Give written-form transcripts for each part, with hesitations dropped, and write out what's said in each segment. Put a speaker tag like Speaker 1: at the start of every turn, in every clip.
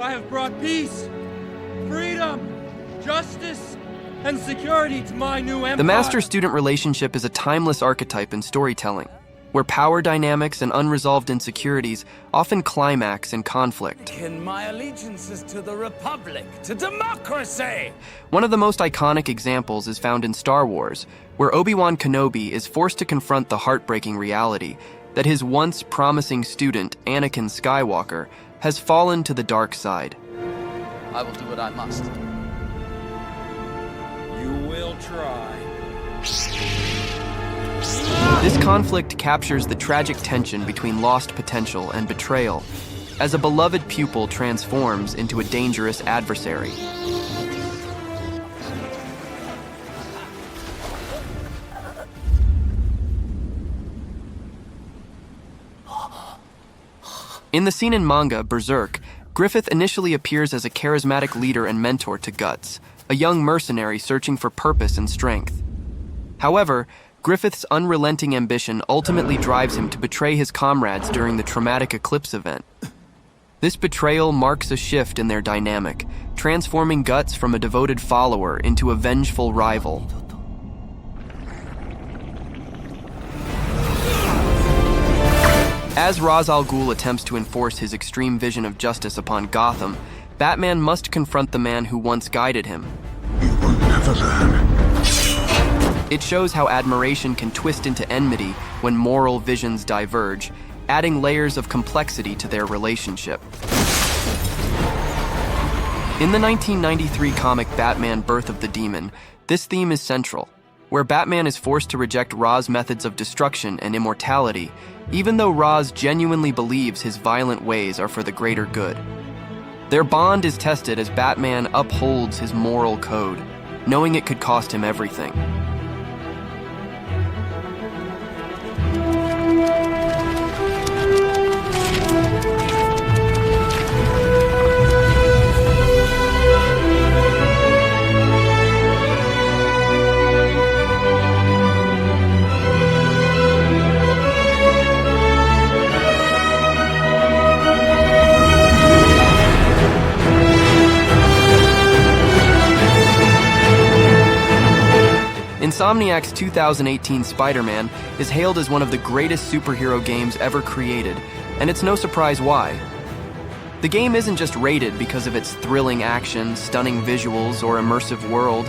Speaker 1: I have brought peace, freedom, justice, and security to my new empire.
Speaker 2: The master-student relationship is a timeless archetype in storytelling, where power dynamics and unresolved insecurities often climax in conflict.
Speaker 3: My allegiance is to the Republic, to democracy!
Speaker 2: One of the most iconic examples is found in Star Wars, where Obi-Wan Kenobi is forced to confront the heartbreaking reality that his once promising student, Anakin Skywalker, has fallen to the dark side.
Speaker 4: I will do what I must.
Speaker 1: You will try.
Speaker 2: This conflict captures the tragic tension between lost potential and betrayal, as a beloved pupil transforms into a dangerous adversary. In the scene in manga Berserk, Griffith initially appears as a charismatic leader and mentor to Guts, a young mercenary searching for purpose and strength. However, Griffith's unrelenting ambition ultimately drives him to betray his comrades during the traumatic Eclipse event. This betrayal marks a shift in their dynamic, transforming Guts from a devoted follower into a vengeful rival. As Ra's al Ghul attempts to enforce his extreme vision of justice upon Gotham, Batman must confront the man who once guided him.
Speaker 5: You will never learn.
Speaker 2: It shows how admiration can twist into enmity when moral visions diverge, adding layers of complexity to their relationship. In the 1993 comic Batman: Birth of the Demon, this theme is central, where Batman is forced to reject Ra's methods of destruction and immortality, even though Ra's genuinely believes his violent ways are for the greater good. Their bond is tested as Batman upholds his moral code, knowing it could cost him everything. Insomniac's 2018 Spider-Man is hailed as one of the greatest superhero games ever created, and it's no surprise why. The game isn't just rated because of its thrilling action, stunning visuals, or immersive world.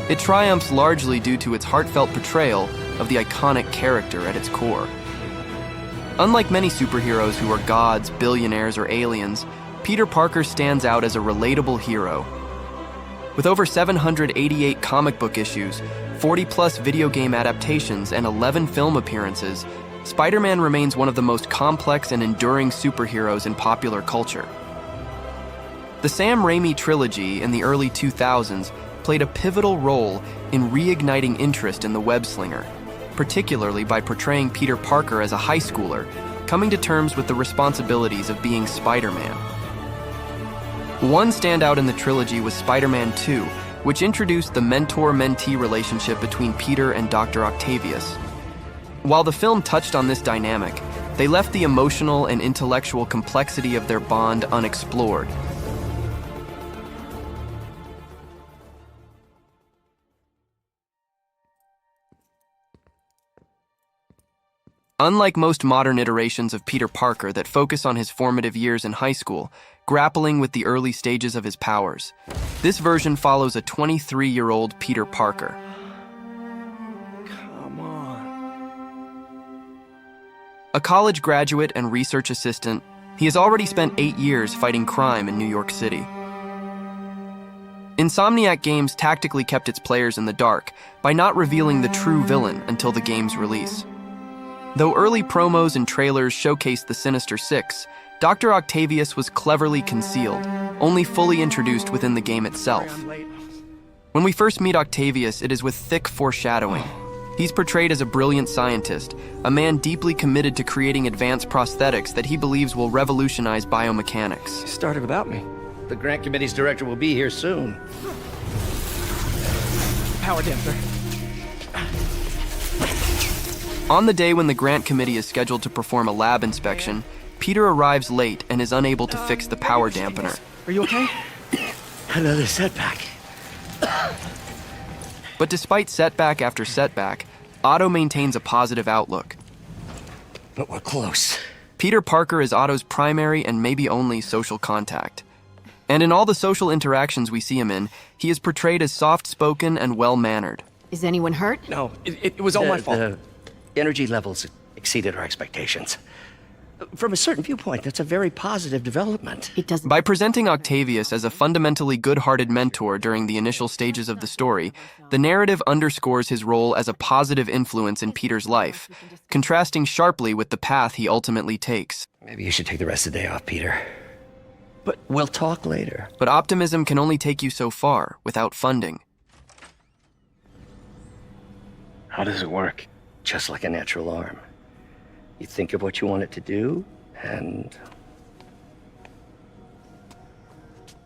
Speaker 2: It triumphs largely due to its heartfelt portrayal of the iconic character at its core. Unlike many superheroes who are gods, billionaires, or aliens, Peter Parker stands out as a relatable hero. With over 788 comic book issues, 40-plus video game adaptations, and 11 film appearances, Spider-Man remains one of the most complex and enduring superheroes in popular culture. The Sam Raimi trilogy in the early 2000s played a pivotal role in reigniting interest in the web-slinger, particularly by portraying Peter Parker as a high schooler, coming to terms with the responsibilities of being Spider-Man. One standout in the trilogy was Spider-Man 2, which introduced the mentor-mentee relationship between Peter and Dr. Octavius. While the film touched on this dynamic, they left the emotional and intellectual complexity of their bond unexplored. Unlike most modern iterations of Peter Parker that focus on his formative years in high school, grappling with the early stages of his powers, this version follows a 23-year-old Peter Parker.
Speaker 1: Come on.
Speaker 2: A college graduate and research assistant, he has already spent 8 years fighting crime in New York City. Insomniac Games tactically kept its players in the dark by not revealing the true villain until the game's release. Though early promos and trailers showcased the Sinister Six, Dr. Octavius was cleverly concealed, only fully introduced within the game itself. When we first meet Octavius, it is with thick foreshadowing. He's portrayed as a brilliant scientist, a man deeply committed to creating advanced prosthetics that he believes will revolutionize biomechanics.
Speaker 1: You started without me.
Speaker 6: The grant committee's director will be here soon.
Speaker 1: Power damper.
Speaker 2: On the day when the grant committee is scheduled to perform a lab inspection, Peter arrives late and is unable to fix the power dampener.
Speaker 7: Are you okay?
Speaker 6: Another setback.
Speaker 2: But despite setback after setback, Otto maintains a positive outlook.
Speaker 6: But we're close.
Speaker 2: Peter Parker is Otto's primary and maybe only social contact. And in all the social interactions we see him in, he is portrayed as soft-spoken and well-mannered.
Speaker 8: Is anyone hurt?
Speaker 7: No, it was all my fault.
Speaker 6: The energy levels exceeded our expectations. From a certain viewpoint, that's a very positive development.
Speaker 8: It doesn't.
Speaker 2: By presenting Octavius as a fundamentally good-hearted mentor during the initial stages of the story, the narrative underscores his role as a positive influence in Peter's life, contrasting sharply with the path he ultimately takes.
Speaker 6: Maybe you should take the rest of the day off, Peter. But we'll talk later.
Speaker 2: But optimism can only take you so far without funding.
Speaker 6: How does it work? Just like a natural arm. You think of what you want it to do, and...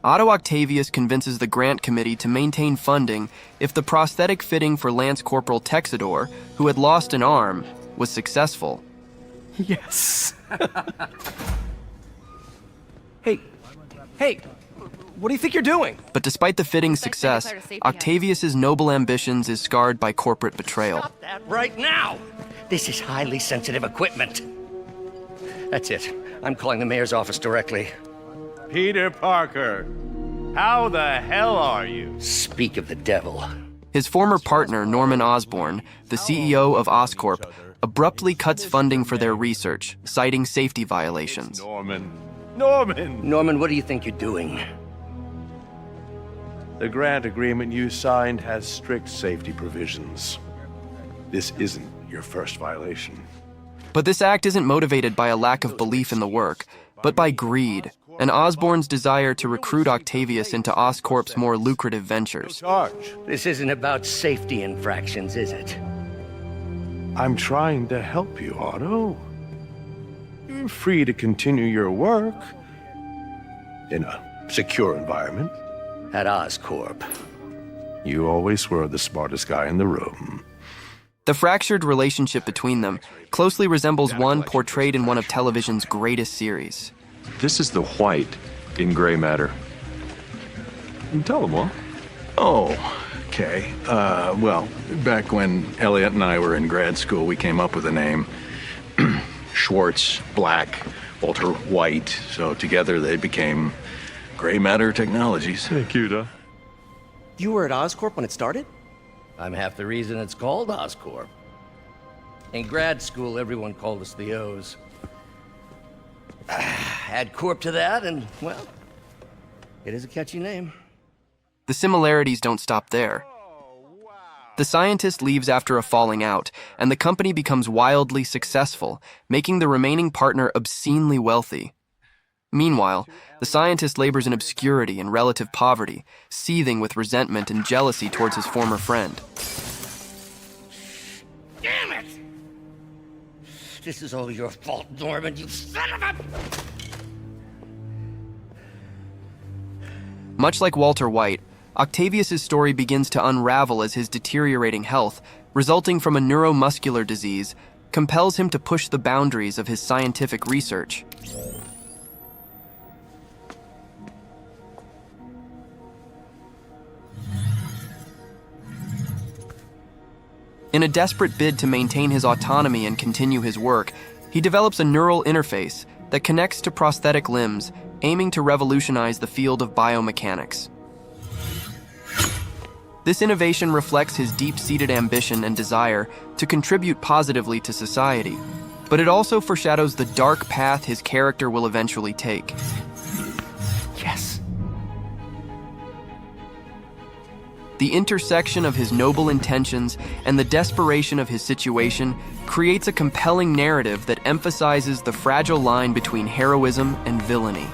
Speaker 2: Otto Octavius convinces the grant committee to maintain funding if the prosthetic fitting for Lance Corporal Texidor, who had lost an arm, was successful.
Speaker 7: Yes. Hey, what do you think you're doing?
Speaker 2: But despite the fitting's success, Octavius's noble ambitions is scarred by corporate betrayal.
Speaker 6: Stop that right now! This is highly sensitive equipment. That's it. I'm calling the mayor's office directly.
Speaker 9: Peter Parker, how the hell are you?
Speaker 6: Speak of the devil.
Speaker 2: His former partner, Norman Osborn, the CEO of Oscorp, abruptly cuts funding for their research, citing safety violations.
Speaker 9: Norman,
Speaker 6: Norman, what do you think you're doing?
Speaker 9: the grant agreement you signed has strict safety provisions. This isn't your first violation.
Speaker 2: But this act isn't motivated by a lack of belief in the work, but by greed, and Osborn's desire to recruit Octavius into Oscorp's more lucrative ventures.
Speaker 9: Charge.
Speaker 6: This isn't about safety infractions, is it?
Speaker 9: I'm trying to help you, Otto. You're free to continue your work in a secure environment.
Speaker 6: At Oscorp.
Speaker 9: You always were the smartest guy in the room.
Speaker 2: The fractured relationship between them closely resembles one portrayed in one of television's greatest series.
Speaker 10: This is the white in gray matter. Tell them all.
Speaker 5: Oh, okay. Well, back when Elliot and I were in grad school, we came up with a name. Schwartz, Black, Walter White. So together they became Gray Matter Technologies.
Speaker 10: Thank you, Doc.
Speaker 7: You were at Oscorp when it started?
Speaker 6: I'm half the reason it's called Oscorp. In grad school, everyone called us the O's. Add Corp to that, and, well, it is a catchy name.
Speaker 2: The similarities don't stop there. The scientist leaves after a falling out, and the company becomes wildly successful, making the remaining partner obscenely wealthy. Meanwhile, the scientist labors in obscurity and relative poverty, seething with resentment and jealousy towards his former friend.
Speaker 6: Damn it! This is all your fault, Norman, you son of a...
Speaker 2: Much like Walter White, Octavius's story begins to unravel as his deteriorating health, resulting from a neuromuscular disease, compels him to push the boundaries of his scientific research. In a desperate bid to maintain his autonomy and continue his work, he develops a neural interface that connects to prosthetic limbs, aiming to revolutionize the field of biomechanics. This innovation reflects his deep-seated ambition and desire to contribute positively to society, but it also foreshadows the dark path his character will eventually take.
Speaker 7: Yes.
Speaker 2: The intersection of his noble intentions and the desperation of his situation creates a compelling narrative that emphasizes the fragile line between heroism and villainy.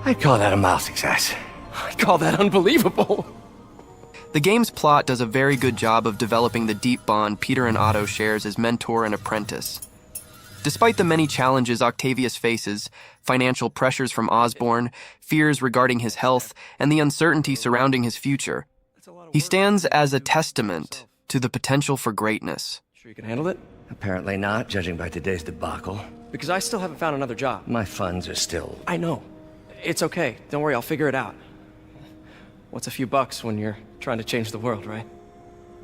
Speaker 6: I'd call that a mild success.
Speaker 7: call that unbelievable.
Speaker 2: The game's plot does a very good job of developing the deep bond Peter and Otto shares as mentor and apprentice. Despite the many challenges Octavius faces, financial pressures from Osborn, fears regarding his health, and the uncertainty surrounding his future, he stands as a testament to the potential for greatness.
Speaker 7: Sure you can handle it?
Speaker 6: Apparently not, judging by today's debacle.
Speaker 7: Because I still haven't found another job.
Speaker 6: My funds are still...
Speaker 7: I know. It's okay. Don't worry, I'll figure it out. What's a few bucks when you're trying to change the world, right?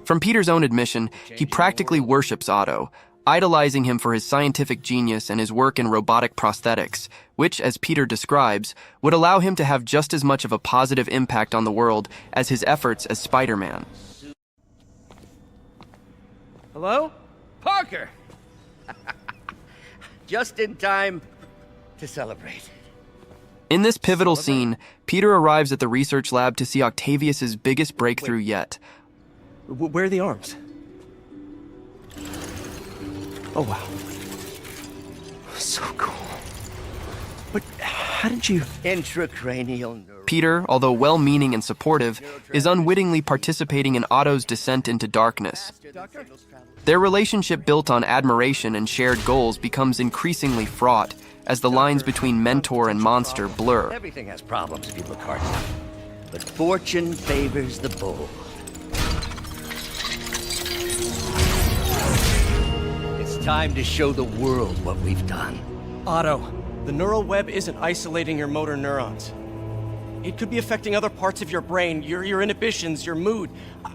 Speaker 2: From Peter's own admission, he practically worships Otto, idolizing him for his scientific genius and his work in robotic prosthetics, which, as Peter describes, would allow him to have just as much of a positive impact on the world as his efforts as Spider-Man.
Speaker 7: Hello?
Speaker 6: Parker! Just in time to celebrate.
Speaker 2: In this pivotal scene, Peter arrives at the research lab to see Octavius's biggest breakthrough yet.
Speaker 7: Where are the arms? Oh, wow. So cool. But how did you...
Speaker 6: Intracranial neural...
Speaker 2: Peter, although well-meaning and supportive, is unwittingly participating in Otto's descent into darkness. Their relationship built on admiration and shared goals becomes increasingly fraught as the lines between mentor and monster blur.
Speaker 6: Everything has problems if you look hard enough. But fortune favors the bold. It's time to show the world what we've done.
Speaker 7: Otto, the neural web isn't isolating your motor neurons. It could be affecting other parts of your brain, your inhibitions, your mood.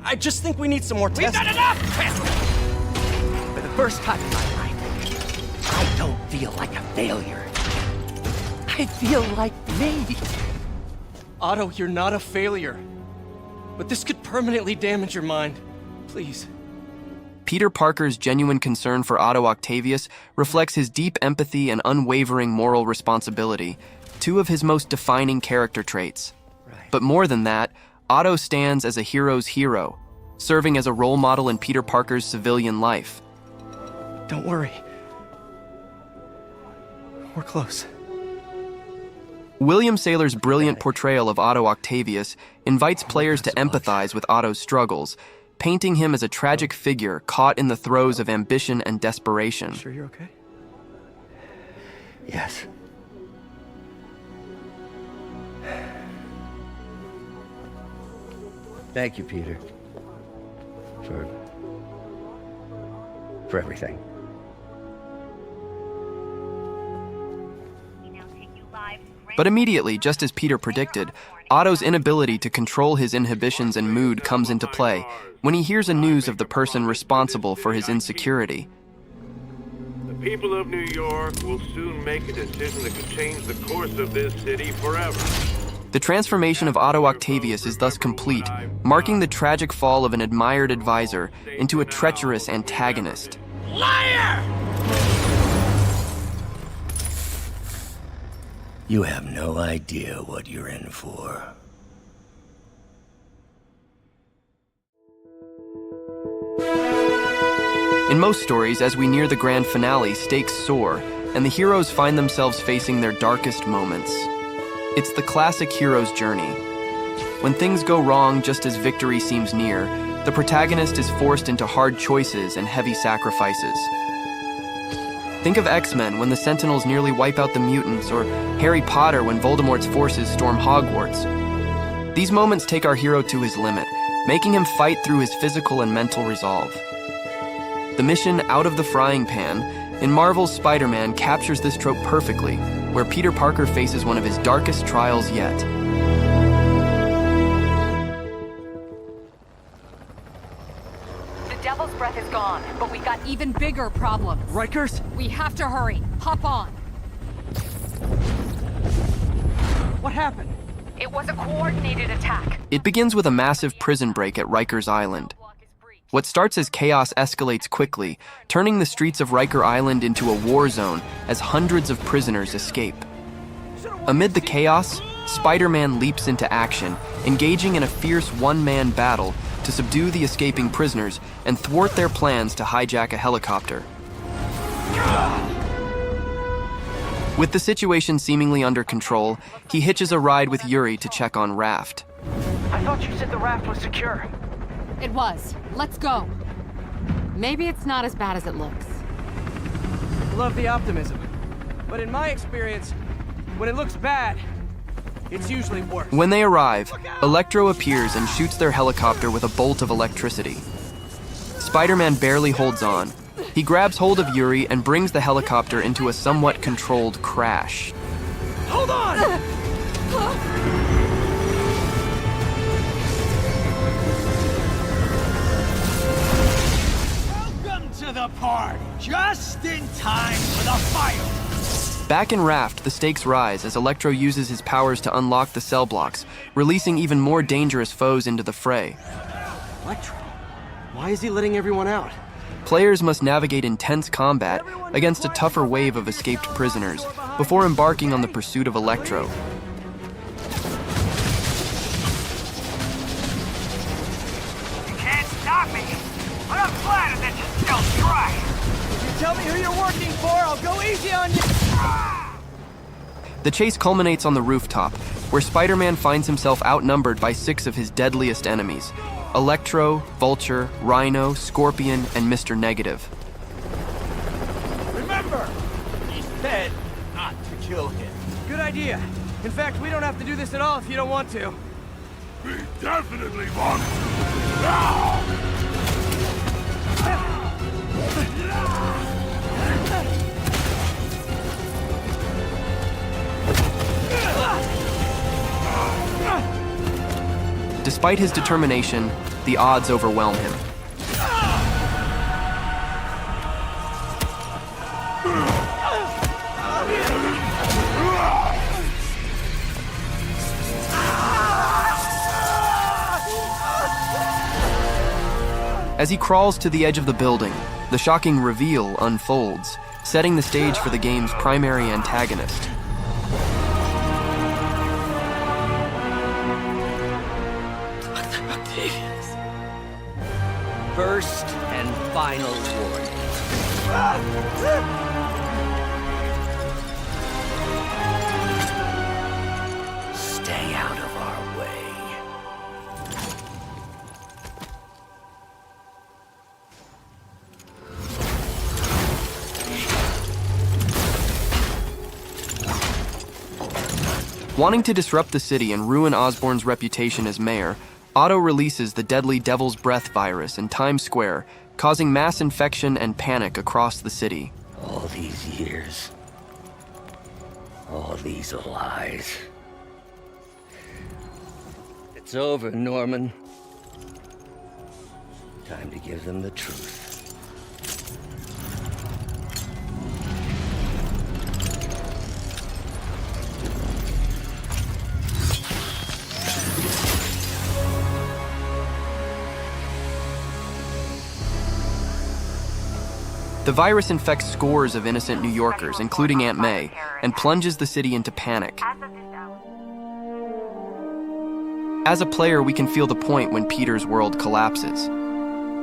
Speaker 7: I just think we need some more testing.
Speaker 6: We've done enough testing! For the first time in my life, I don't feel like a failure. I feel like me.
Speaker 7: Otto, you're not a failure. But this could permanently damage your mind. Please.
Speaker 2: Peter Parker's genuine concern for Otto Octavius reflects his deep empathy and unwavering moral responsibility, two of his most defining character traits. But more than that, Otto stands as a hero's hero, serving as a role model in Peter Parker's civilian life.
Speaker 7: Don't worry. We're close.
Speaker 2: William Saylor's brilliant portrayal of Otto Octavius invites players to empathize with Otto's struggles, painting him as a tragic figure caught in the throes of ambition and desperation.
Speaker 7: Sure you're okay?
Speaker 6: Yes. Thank you, Peter. For everything.
Speaker 2: But immediately, just as Peter predicted, Otto's inability to control his inhibitions and mood comes into play when he hears the news of the person responsible for his insecurity.
Speaker 8: The people of New York will soon make a decision that could change the course of this city forever.
Speaker 2: The transformation of Otto Octavius is thus complete, marking the tragic fall of an admired advisor into a treacherous antagonist.
Speaker 6: Liar! You have no idea what you're in for.
Speaker 2: In most stories, as we near the grand finale, stakes soar, and the heroes find themselves facing their darkest moments. It's the classic hero's journey. When things go wrong just as victory seems near, the protagonist is forced into hard choices and heavy sacrifices. Think of X-Men when the Sentinels nearly wipe out the mutants, or Harry Potter when Voldemort's forces storm Hogwarts. These moments take our hero to his limit, making him fight through his physical and mental resolve. The mission Out of the Frying Pan in Marvel's Spider-Man captures this trope perfectly, where Peter Parker faces one of his darkest trials yet.
Speaker 11: The Devil's Breath is gone, but we got even bigger problems.
Speaker 7: Rikers?
Speaker 11: We have to hurry. Hop on.
Speaker 7: What happened?
Speaker 11: It was a coordinated attack.
Speaker 2: It begins with a massive prison break at Rikers Island. What starts as chaos escalates quickly, turning the streets of Riker Island into a war zone as hundreds of prisoners escape. Amid the chaos, Spider-Man leaps into action, engaging in a fierce one-man battle to subdue the escaping prisoners and thwart their plans to hijack a helicopter. With the situation seemingly under control, he hitches a ride with Yuri to check on Raft.
Speaker 6: thought you said the raft was secure.
Speaker 11: It was. Let's go. Maybe it's not as bad as it looks.
Speaker 7: Love the optimism. But in my experience, when it looks bad, it's usually worse.
Speaker 2: When they arrive, Electro appears and shoots their helicopter with a bolt of electricity. Spider-Man barely holds on. He grabs hold of Yuri and brings the helicopter into a somewhat controlled crash.
Speaker 7: Hold on!
Speaker 3: Welcome to the party, just in time for the fire.
Speaker 2: Back in Raft, the stakes rise as Electro uses his powers to unlock the cell blocks, releasing even more dangerous foes into the fray.
Speaker 7: Electro? Why is he letting everyone out?
Speaker 2: Players must navigate intense combat against a tougher wave of escaped prisoners before embarking on the pursuit of Electro.
Speaker 3: You can't stop me, but I'm flattered that you still try.
Speaker 7: If you tell me who you're working for, I'll go easy on you.
Speaker 2: The chase culminates on the rooftop, where Spider-Man finds himself outnumbered by 6 of his deadliest enemies: Electro, Vulture, Rhino, Scorpion, and Mr. Negative.
Speaker 3: Remember, he said not to kill him.
Speaker 7: Good idea. In fact, we don't have to do this at all if you don't want to.
Speaker 8: We definitely want to. Now!
Speaker 2: Despite his determination, the odds overwhelm him. As he crawls to the edge of the building, the shocking reveal unfolds, setting the stage for the game's primary antagonist.
Speaker 6: First and final warning. Stay out of our way.
Speaker 2: Wanting to disrupt the city and ruin Osborn's reputation as mayor, Otto releases the deadly Devil's Breath virus in Times Square, causing mass infection and panic across the city.
Speaker 6: All these years. All these lies. It's over, Norman. Time to give them the truth.
Speaker 2: The virus infects scores of innocent New Yorkers, including Aunt May, and plunges the city into panic. As a player, we can feel the point when Peter's world collapses.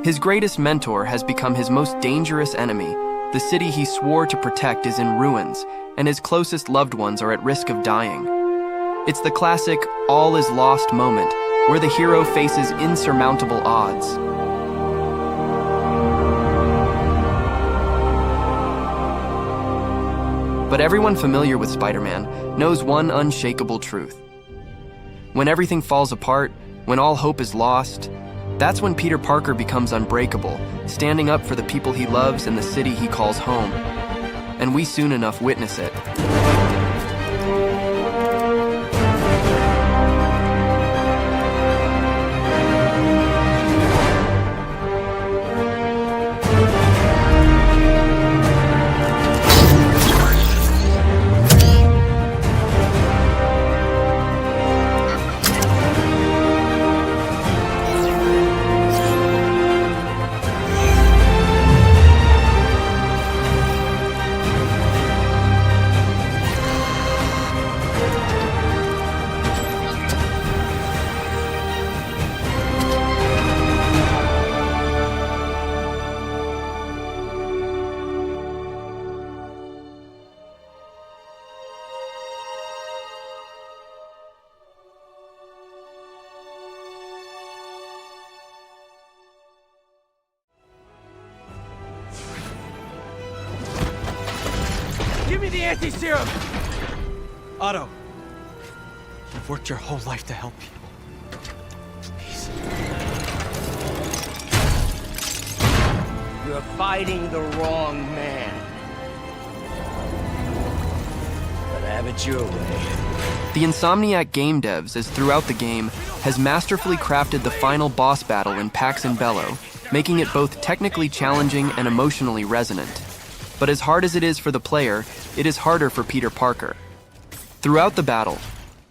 Speaker 2: His greatest mentor has become his most dangerous enemy. The city he swore to protect is in ruins, and his closest loved ones are at risk of dying. It's the classic all is lost moment, where the hero faces insurmountable odds. But everyone familiar with Spider-Man knows one unshakable truth. When everything falls apart, when all hope is lost, that's when Peter Parker becomes unbreakable, standing up for the people he loves and the city he calls home. And we soon enough witness it.
Speaker 6: the anti-serum! Otto, you've worked your whole life to help people. Please. You're fighting the wrong man. But have it your way.
Speaker 2: The Insomniac game devs, as throughout the game, has masterfully crafted the final boss battle in Pax In Bello, making it both technically challenging and emotionally resonant. But as hard as it is for the player, it is harder for Peter Parker. Throughout the battle,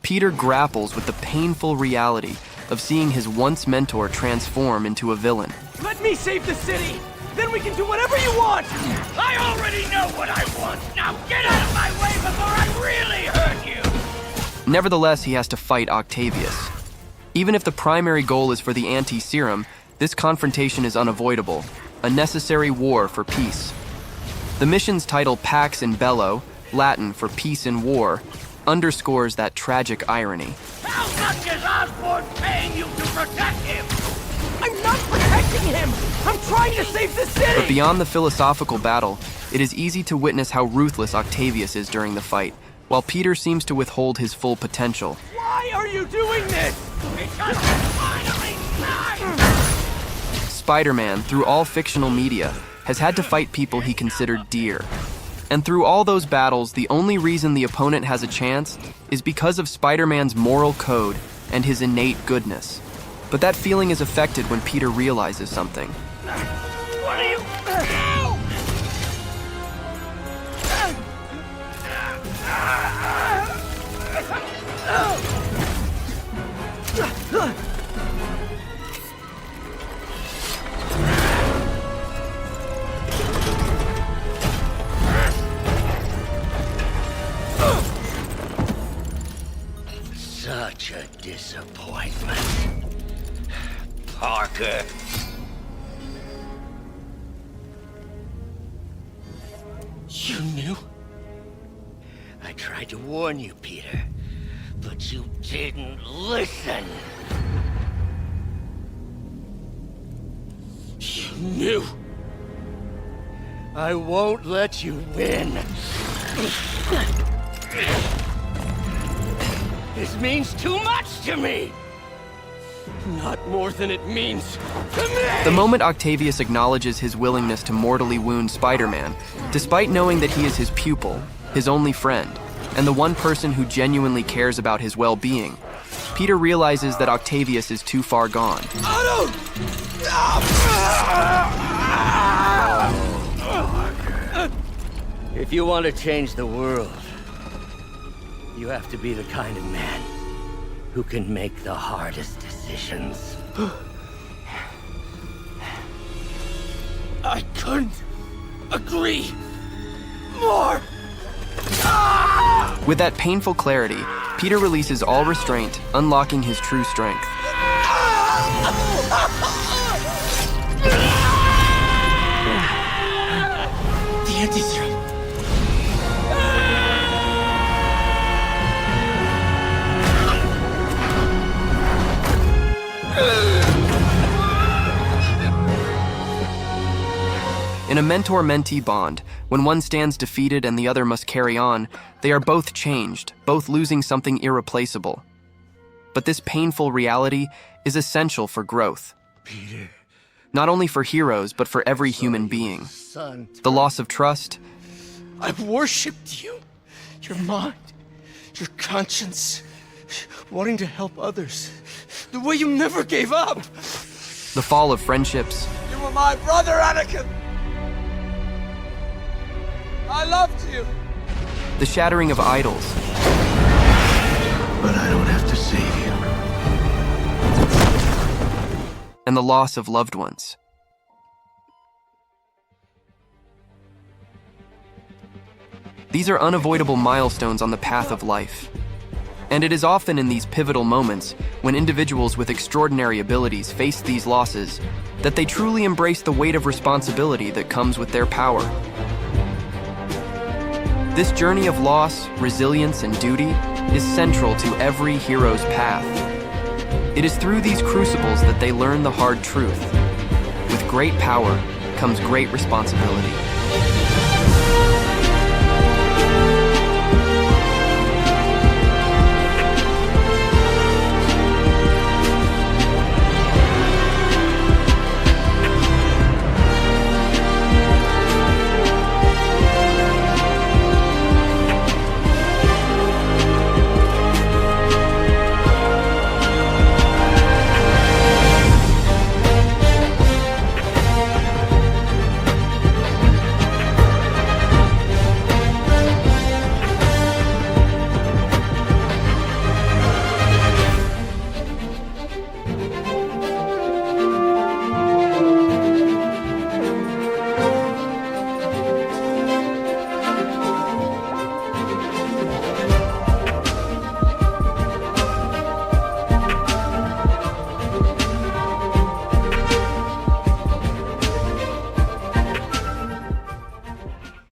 Speaker 2: Peter grapples with the painful reality of seeing his once mentor transform into a villain.
Speaker 6: Let me save the city! Then we can do whatever you want!
Speaker 3: I already know what I want! Now get out of my way before I really hurt you!
Speaker 2: Nevertheless, he has to fight Octavius. Even if the primary goal is for the anti-serum, this confrontation is unavoidable, a necessary war for peace. The mission's title, Pax In Bello, Latin for peace in war, underscores that tragic irony.
Speaker 3: How much is Osborn paying you to protect him?
Speaker 6: I'm not protecting him! I'm trying to save the city!
Speaker 2: But beyond the philosophical battle, it is easy to witness how ruthless Octavius is during the fight, while Peter seems to withhold his full potential.
Speaker 6: Why are you doing this?
Speaker 3: Because it's finally mine!
Speaker 2: Spider-Man, through all fictional media, has had to fight people he considered dear. And through all those battles, the only reason the opponent has a chance is because of Spider-Man's moral code and his innate goodness. But that feeling is affected when Peter realizes something.
Speaker 3: What are you...
Speaker 6: Such a disappointment. Parker. You knew? I tried to warn you, Peter, but you didn't listen. You knew. I won't let you win. This means too much to me! Not more than it means to me!
Speaker 2: The moment Octavius acknowledges his willingness to mortally wound Spider-Man, despite knowing that he is his pupil, his only friend, and the one person who genuinely cares about his well-being, Peter realizes that Octavius is too far gone.
Speaker 6: Otto! If you want to change the world, you have to be the kind of man who can make the hardest decisions. I couldn't agree more!
Speaker 2: With that painful clarity, Peter releases all restraint, unlocking his true strength.
Speaker 6: The anti-serum.
Speaker 2: In a mentor-mentee bond, when one stands defeated and the other must carry on, they are both changed, both losing something irreplaceable. But this painful reality is essential for growth.
Speaker 6: Peter.
Speaker 2: Not only for heroes, but for every human being. The loss of trust.
Speaker 6: I've worshipped you. Your mind, your conscience, wanting to help others. The way you never gave up.
Speaker 2: The fall of friendships.
Speaker 6: You were my brother, Anakin. I loved you.
Speaker 2: The shattering of idols.
Speaker 9: But I don't have to save you.
Speaker 2: And the loss of loved ones. These are unavoidable milestones on the path of life. And it is often in these pivotal moments, when individuals with extraordinary abilities face these losses, that they truly embrace the weight of responsibility that comes with their power. This journey of loss, resilience, and duty is central to every hero's path. It is through these crucibles that they learn the hard truth. With great power comes great responsibility.